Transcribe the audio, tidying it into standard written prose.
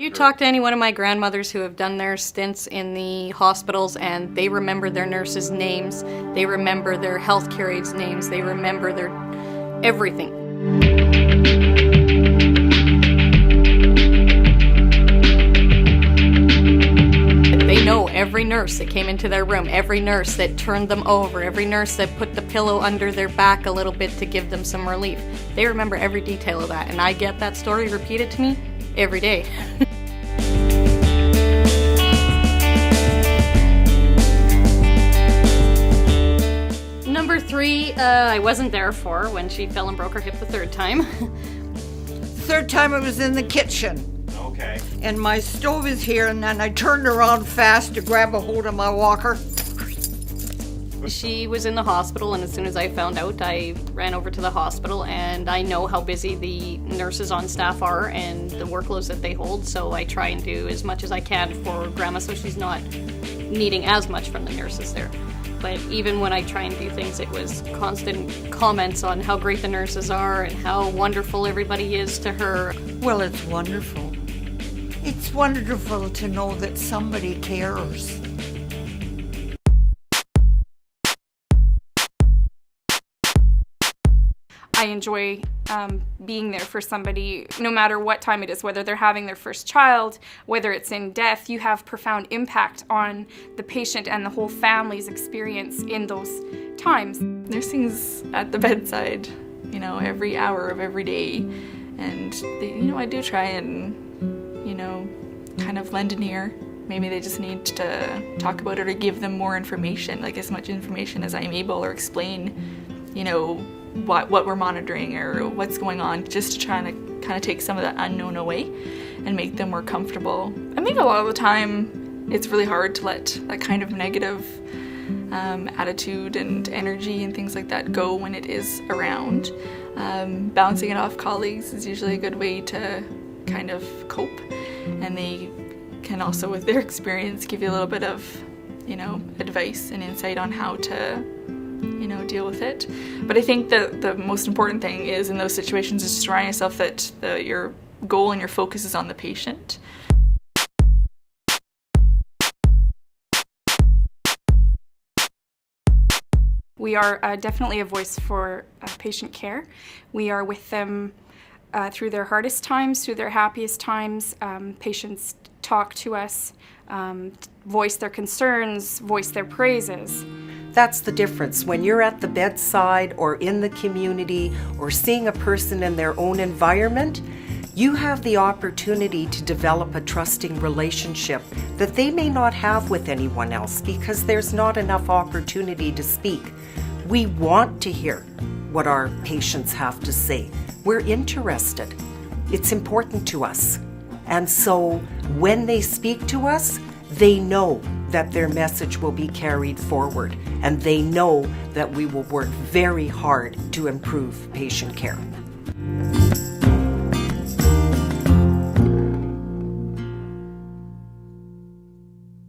You talk to any one of my grandmothers who have done their stints in the hospitals and they remember their nurses' names, they remember their healthcare aides' names, they remember their everything. They know every nurse that came into their room, every nurse that turned them over, every nurse that put the pillow under their back a little bit to give them some relief. They remember every detail of that, and I get that story repeated to me every day. Number 3, I wasn't there for when she fell and broke her hip the third time. Third time it was in the kitchen. Okay. And my stove is here, and then I turned around fast to grab a hold of my walker. She was in the hospital, and as soon as I found out, I ran over to the hospital, and I know how busy the nurses on staff are and the workloads that they hold, so I try and do as much as I can for Grandma so she's not needing as much from the nurses there. But even when I try and do things, it was constant comments on how great the nurses are and how wonderful everybody is to her. Well, it's wonderful. It's wonderful to know that somebody cares. I enjoy being there for somebody, no matter what time it is, whether they're having their first child, whether it's in death. You have profound impact on the patient and the whole family's experience in those times. Nursing's at the bedside, every hour of every day. And, I do try and, kind of lend an ear. Maybe they just need to talk about it or give them more information, like as much information as I'm able, or explain, what we're monitoring or what's going on, just to try to kind of take some of that unknown away and make them more comfortable. I think a lot of the time it's really hard to let that kind of negative attitude and energy and things like that go when it is around. Bouncing it off colleagues is usually a good way to kind of cope, and they can also, with their experience, give you a little bit of advice and insight on how to deal with it. But I think the most important thing is in those situations is just reminding yourself that your goal and your focus is on the patient. We are definitely a voice for patient care. We are with them through their hardest times, through their happiest times. Patients talk to us, voice their concerns, voice their praises. That's the difference. When you're at the bedside or in the community or seeing a person in their own environment, you have the opportunity to develop a trusting relationship that they may not have with anyone else because there's not enough opportunity to speak. We want to hear what our patients have to say. We're interested. It's important to us. And so when they speak to us, they know that their message will be carried forward, and they know that we will work very hard to improve patient care.